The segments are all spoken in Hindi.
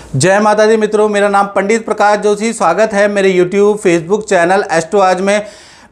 जय माता दी मित्रों, मेरा नाम पंडित प्रकाश जोशी। स्वागत है मेरे YouTube फेसबुक चैनल एस्ट्रो आज में।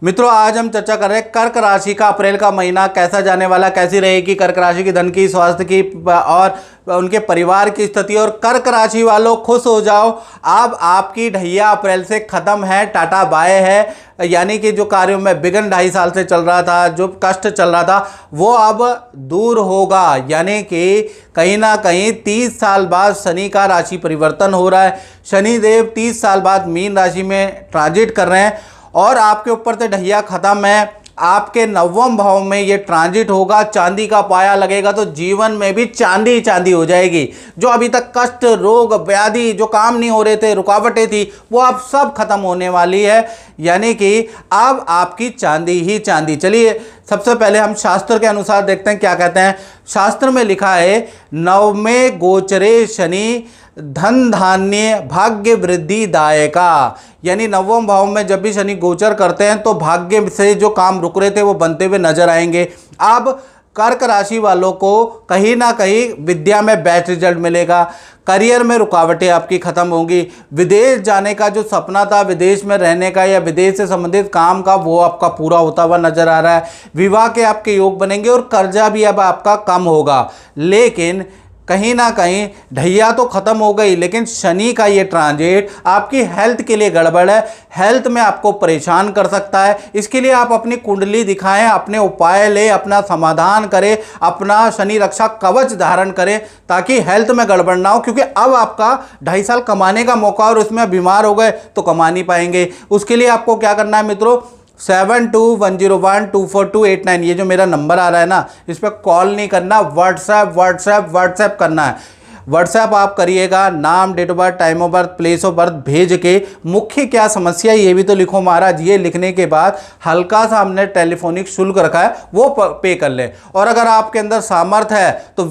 मित्रों, आज हम चर्चा कर रहे हैं कर्क राशि का अप्रैल का महीना कैसा जाने वाला, कैसी रहेगी कर्क राशि की धन की, स्वास्थ्य की और उनके परिवार की स्थिति। और कर्क राशि वालों खुश हो जाओ, अब आपकी ढैया अप्रैल से खत्म है, टाटा बाय है। यानी कि जो कार्यों में विघ्न 2.5 साल से चल रहा था, जो कष्ट चल रहा था, वो अब दूर होगा। यानी कि कहीं ना कहीं 30 साल बाद शनि का राशि परिवर्तन हो रहा है। शनिदेव 30 साल बाद मीन राशि में ट्रांजिट कर रहे हैं और आपके ऊपर से ढैया खत्म है। आपके 9वें भाव में ये ट्रांजिट होगा, चांदी का पाया लगेगा, तो जीवन में भी चांदी चांदी हो जाएगी। जो अभी तक कष्ट, रोग, व्याधि, जो काम नहीं हो रहे थे, रुकावटें थी, वो अब सब खत्म होने वाली है। यानी कि अब आपकी चांदी ही चांदी। चलिए सबसे पहले हम शास्त्र के अनुसार देखते हैं क्या कहते हैं। शास्त्र में लिखा है, नवमे गोचरे शनि धन धान्य भाग्य वृद्धि दायका। यानी 9वें भाव में जब भी शनि गोचर करते हैं तो भाग्य से जो काम रुक रहे थे वो बनते हुए नजर आएंगे। अब कर्क राशि वालों को कहीं ना कहीं विद्या में बेस्ट रिजल्ट मिलेगा, करियर में रुकावटें आपकी खत्म होंगी, विदेश जाने का जो सपना था, विदेश में रहने का या विदेश से संबंधित काम का, वो आपका पूरा होता हुआ नजर आ रहा है। विवाह के आपके योग बनेंगे और कर्जा भी अब आपका कम होगा। लेकिन कहीं ना कहीं ढैया तो खत्म हो गई, लेकिन शनि का ये ट्रांजिट आपकी हेल्थ के लिए गड़बड़ है, हेल्थ में आपको परेशान कर सकता है। इसके लिए आप अपनी कुंडली दिखाएं, अपने उपाय ले, अपना समाधान करें, अपना शनि रक्षा कवच धारण करें ताकि हेल्थ में गड़बड़ ना हो। क्योंकि अब आपका 2.5 साल कमाने का मौका और उसमें बीमार हो गए तो कमा नहीं पाएंगे। उसके लिए आपको क्या करना है मित्रों, 7210124289 ये जो मेरा नंबर आ रहा है ना, इस पर कॉल नहीं करना, व्हाट्सएप करना है। व्हाट्सएप आप करिएगा, नाम, date of birth, time of birth, place of birth भेज के मुख्य क्या समस्या ये भी तो लिखो महाराज। ये लिखने के बाद हल्का सा हमने टेलीफोनिक शुल्क रखा है वो पे कर ले। और अगर आपके अंदर सामर्थ्य है तो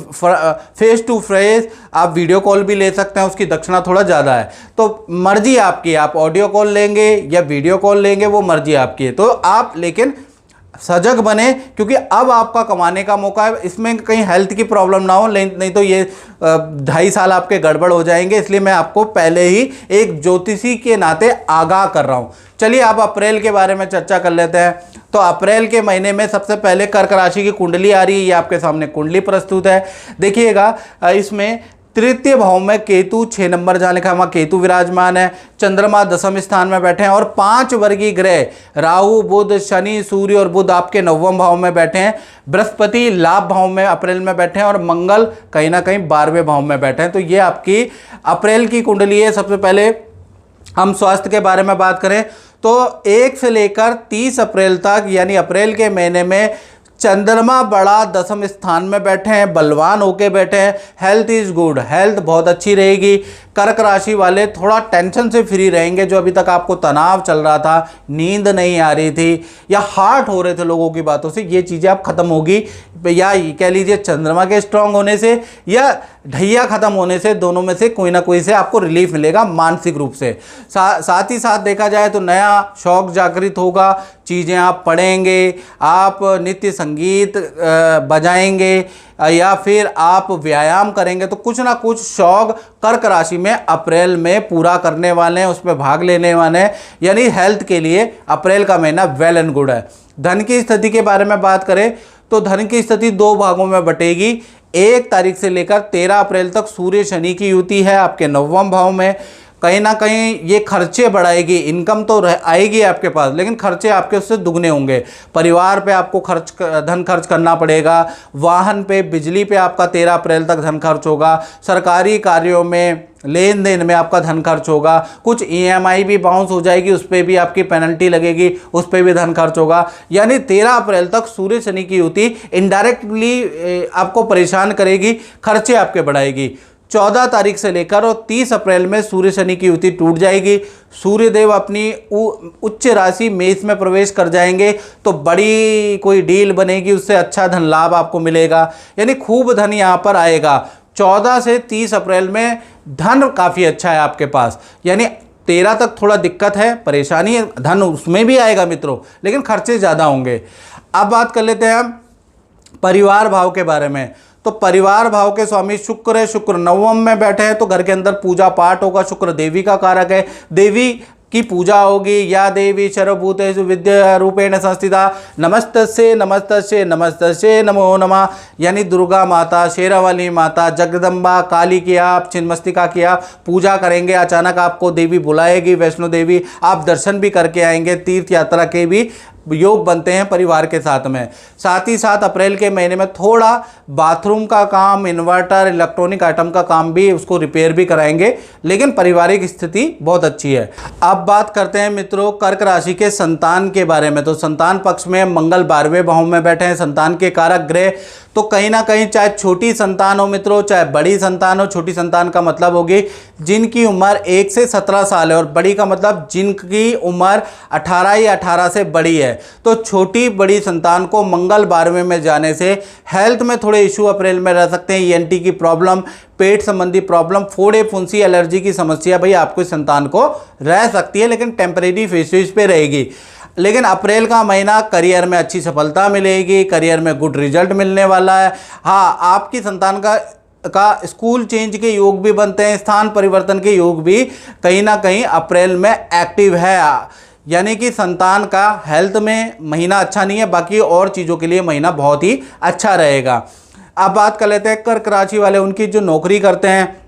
फेस टू फेस आप वीडियो कॉल भी ले सकते हैं, उसकी दक्षिणा थोड़ा ज़्यादा है। तो मर्जी आपकी, आप ऑडियो कॉल लेंगे या वीडियो कॉल लेंगे वो मर्जी आपकी है। तो आप लेकिन सजग बने, क्योंकि अब आपका कमाने का मौका है। इसमें कहीं हेल्थ की प्रॉब्लम ना हो, नहीं तो ये 2.5 साल आपके गड़बड़ हो जाएंगे। इसलिए मैं आपको पहले ही एक ज्योतिषी के नाते आगाह कर रहा हूं। चलिए अब अप्रैल के बारे में चर्चा कर लेते हैं। तो अप्रैल के महीने में सबसे पहले कर्क राशि की कुंडली आ रही है। ये आपके सामने कुंडली प्रस्तुत है, देखिएगा। इसमें तृतीय भाव में केतु 6 नंबर जहाँ लिखा है वहाँ केतु विराजमान है। चंद्रमा 10वें स्थान में बैठे हैं और 5 वर्गीय ग्रह राहु, बुध, शनि, सूर्य और बुध आपके 9वें भाव में बैठे हैं। बृहस्पति लाभ भाव में अप्रैल में बैठे हैं और मंगल कहीं ना कहीं 12वें भाव में बैठे हैं। तो ये आपकी अप्रैल की कुंडली है। सबसे पहले हम स्वास्थ्य के बारे में बात करें तो 1 से लेकर 30 अप्रैल तक, यानी अप्रैल के महीने में चंद्रमा बड़ा 10वें स्थान में बैठे हैं, बलवान होके बैठे हैं। हेल्थ इज गुड, हेल्थ बहुत अच्छी रहेगी। कर्क राशि वाले थोड़ा टेंशन से फ्री रहेंगे। जो अभी तक आपको तनाव चल रहा था, नींद नहीं आ रही थी या हार्ट हो रहे थे लोगों की बातों से, ये चीज़ें अब खत्म होगी। या कह लीजिए चंद्रमा के स्ट्रांग होने से या ढैया खत्म होने से, दोनों में से कोई ना कोई से आपको रिलीफ मिलेगा मानसिक रूप से। साथ ही साथ देखा जाए तो नया शौक जागृत होगा, चीज़ें आप पढ़ेंगे, आप नित्य संगीत बजाएंगे या फिर आप व्यायाम करेंगे। तो कुछ ना कुछ शौक कर्क राशि में अप्रैल में पूरा करने वाले हैं, उसमें भाग लेने वाले हैं। यानी हेल्थ के लिए अप्रैल का महीना वेल एंड गुड है। धन की स्थिति के बारे में बात करें तो धन की स्थिति 2 भागों में बटेगी। 1 तारीख से लेकर 13 अप्रैल तक सूर्य शनि की युति है आपके 9वें भाव में। कहीं ना कहीं ये खर्चे बढ़ाएगी। इनकम तो आएगी आपके पास, लेकिन खर्चे आपके उससे दुगने होंगे। परिवार पे आपको धन खर्च करना पड़ेगा। वाहन पे, बिजली पे आपका 13 अप्रैल तक धन खर्च होगा। सरकारी कार्यों में, लेन देन में आपका धन खर्च होगा। कुछ EMI भी बाउंस हो जाएगी, उस पर भी आपकी पेनल्टी लगेगी, उस पर भी धन खर्च होगा। यानी 13 अप्रैल तक सूर्य शनि की युति इनडायरेक्टली आपको परेशान करेगी, खर्चे आपके बढ़ाएगी। 14 तारीख से लेकर और 30 अप्रैल में सूर्य शनि की युति टूट जाएगी। सूर्यदेव अपनी उच्च राशि मेष में प्रवेश कर जाएंगे, तो बड़ी कोई डील बनेगी, उससे अच्छा धन लाभ आपको मिलेगा। यानी खूब धन यहाँ पर आएगा। 14 से 30 अप्रैल में धन काफ़ी अच्छा है आपके पास। यानी 13 तक थोड़ा दिक्कत है, परेशानी है, धन उसमें भी आएगा मित्रों, लेकिन खर्चे ज़्यादा होंगे। अब बात कर लेते हैं हम परिवार भाव के बारे में। तो परिवार भाव के स्वामी शुक्र है, शुक्र नवम में बैठे हैं तो घर के अंदर पूजा पाठ होगा। शुक्र देवी का कारक है, देवी की पूजा होगी। या देवी सर्वभूतेषु विद्या रूपेण संस्थिता नमस्तस्ये नमस्तस्ये नमस्तस्ये नमो नमः। यानी दुर्गा माता, शेरावाली माता, जगदम्बा, काली की आप, छिन्नमस्तिका की आप पूजा करेंगे। अचानक आपको देवी बुलाएगी, वैष्णो देवी, आप दर्शन भी करके आएंगे। तीर्थ यात्रा के भी योग बनते हैं परिवार के साथ में। साथ ही साथ अप्रैल के महीने में थोड़ा बाथरूम का काम, इन्वर्टर, इलेक्ट्रॉनिक आइटम का काम भी, उसको रिपेयर भी कराएंगे, लेकिन पारिवारिक स्थिति बहुत अच्छी है। अब बात करते हैं मित्रों कर्क राशि के संतान के बारे में। तो संतान पक्ष में मंगल 12वें भाव में बैठे हैं, संतान के कारक ग्रह। तो कहीं ना कहीं चाहे छोटी संतान हो मित्रों, चाहे बड़ी संतान हो, छोटी संतान का मतलब होगी जिनकी उम्र 1 से 17 साल है, और बड़ी का मतलब जिनकी उम्र 18 या 18 से बड़ी है। तो छोटी बड़ी संतान को मंगल 12वें में जाने से हेल्थ में थोड़े इशू अप्रैल में रह सकते हैं। ईएनटी की प्रॉब्लम, पेट संबंधी प्रॉब्लम, फोड़े फुंसी, एलर्जी की समस्या भाई आपको संतान को रह सकती है, लेकिन टेम्परेरी बेसिस पे रहेगी। लेकिन अप्रैल का महीना करियर में अच्छी सफलता मिलेगी, करियर में गुड रिजल्ट मिलने वाला है। हाँ, आपकी संतान का स्कूल चेंज के योग भी बनते हैं, स्थान परिवर्तन के योग भी कहीं ना कहीं अप्रैल में एक्टिव है। यानी कि संतान का हेल्थ में महीना अच्छा नहीं है, बाकी और चीज़ों के लिए महीना बहुत ही अच्छा रहेगा। अब बात कर लेते हैं कर्क राशि वाले, उनकी जो नौकरी करते हैं।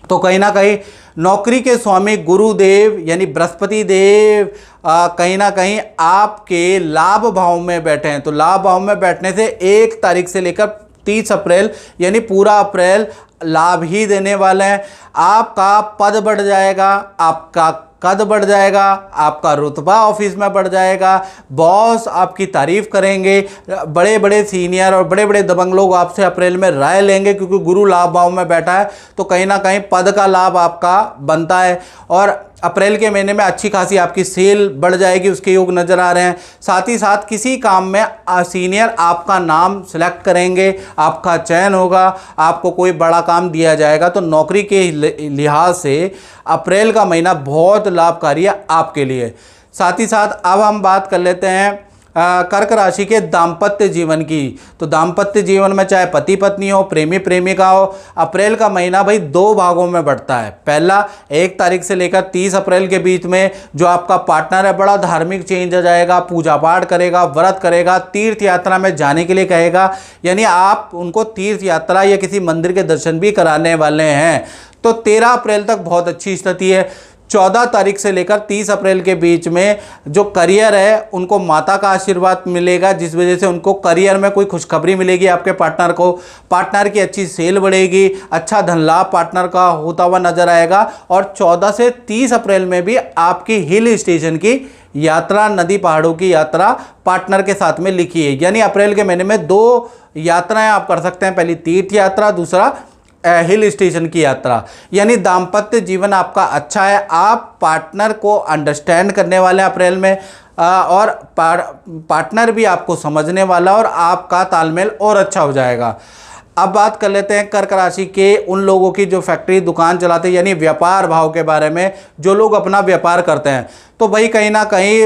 तो कहीं ना कहीं नौकरी के स्वामी गुरुदेव यानी बृहस्पति देव कहीं ना कहीं आपके लाभ भाव में बैठे हैं। तो लाभ भाव में बैठने से 1 तारीख से लेकर 30 अप्रैल यानी पूरा अप्रैल लाभ ही देने वाले हैं। आपका पद बढ़ जाएगा, आपका कद बढ़ जाएगा, आपका रुतबा ऑफिस में बढ़ जाएगा, बॉस आपकी तारीफ करेंगे, बड़े बड़े सीनियर और बड़े बड़े दबंग लोग आपसे अप्रैल में राय लेंगे, क्योंकि गुरु लाभ भाव में बैठा है। तो कहीं ना कहीं पद का लाभ आपका बनता है, और अप्रैल के महीने में अच्छी खासी आपकी सेल बढ़ जाएगी, उसके योग नज़र आ रहे हैं। साथ ही साथ किसी काम में सीनियर आपका नाम सिलेक्ट करेंगे, आपका चयन होगा, आपको कोई बड़ा काम दिया जाएगा। तो नौकरी के लिहाज से अप्रैल का महीना बहुत लाभकारी है आपके लिए। साथ ही साथ अब हम बात कर लेते हैं कर्क राशि के दाम्पत्य जीवन की। तो दाम्पत्य जीवन में चाहे पति पत्नी हो, प्रेमी प्रेमिका हो, अप्रैल का महीना भाई 2 भागों में बढ़ता है। पहला 1 तारीख से लेकर 30 अप्रैल के बीच में जो आपका पार्टनर है बड़ा धार्मिक चेंज हो जाएगा, पूजा पाठ करेगा, व्रत करेगा, तीर्थ यात्रा में जाने के लिए कहेगा, यानी आप उनको तीर्थ यात्रा या किसी मंदिर के दर्शन भी कराने वाले हैं। तो 13 अप्रैल तक बहुत अच्छी स्थिति है। 14 तारीख से लेकर 30 अप्रैल के बीच में जो करियर है उनको माता का आशीर्वाद मिलेगा, जिस वजह से उनको करियर में कोई खुशखबरी मिलेगी आपके पार्टनर को। पार्टनर की अच्छी सेल बढ़ेगी, अच्छा धन लाभ पार्टनर का होता हुआ नजर आएगा। और 14 से 30 अप्रैल में भी आपकी हिल स्टेशन की यात्रा, नदी पहाड़ों की यात्रा पार्टनर के साथ में लिखी है। यानी अप्रैल के महीने में 2 यात्राएं आप कर सकते हैं, पहली तीर्थ यात्रा, दूसरा हिल स्टेशन की यात्रा। यानी दाम्पत्य जीवन आपका अच्छा है, आप पार्टनर को अंडरस्टैंड करने वाले हैं अप्रैल में, और पार्टनर भी आपको समझने वाला, और आपका तालमेल और अच्छा हो जाएगा। अब बात कर लेते हैं कर्क राशि के उन लोगों की जो फैक्ट्री दुकान चलाते हैं, यानी व्यापार भाव के बारे में, जो लोग अपना व्यापार करते हैं। तो भाई कहीं ना कहीं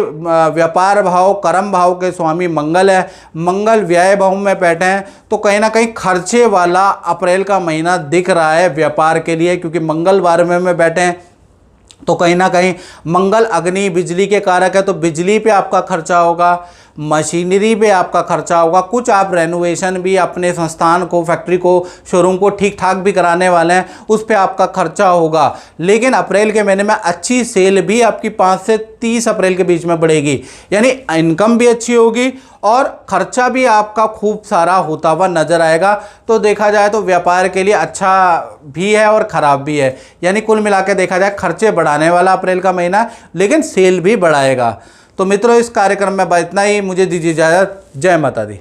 व्यापार भाव कर्म भाव के स्वामी मंगल है, मंगल व्यय भाव में बैठे हैं। तो कहीं ना कहीं खर्चे वाला अप्रैल का महीना दिख रहा है व्यापार के लिए, क्योंकि मंगल 12वें में बैठे हैं। तो कहीं ना कहीं मंगल अग्नि बिजली के कारक है, तो बिजली पे आपका खर्चा होगा, मशीनरी पे आपका खर्चा होगा, कुछ आप रेनोवेशन भी अपने संस्थान को, फैक्ट्री को, शोरूम को ठीक ठाक भी कराने वाले हैं, उस पे आपका खर्चा होगा। लेकिन अप्रैल के महीने में अच्छी सेल भी आपकी 5 से 30 अप्रैल के बीच में बढ़ेगी, यानी इनकम भी अच्छी होगी और खर्चा भी आपका खूब सारा होता हुआ नजर आएगा। तो देखा जाए तो व्यापार के लिए अच्छा भी है और ख़राब भी है, यानी कुल मिला के देखा जाए खर्चे बढ़ाने वाला अप्रैल का महीना, लेकिन सेल भी बढ़ाएगा। तो मित्रों, इस कार्यक्रम में इतना ही, मुझे दीजिए इजाज़त। जय माता दी।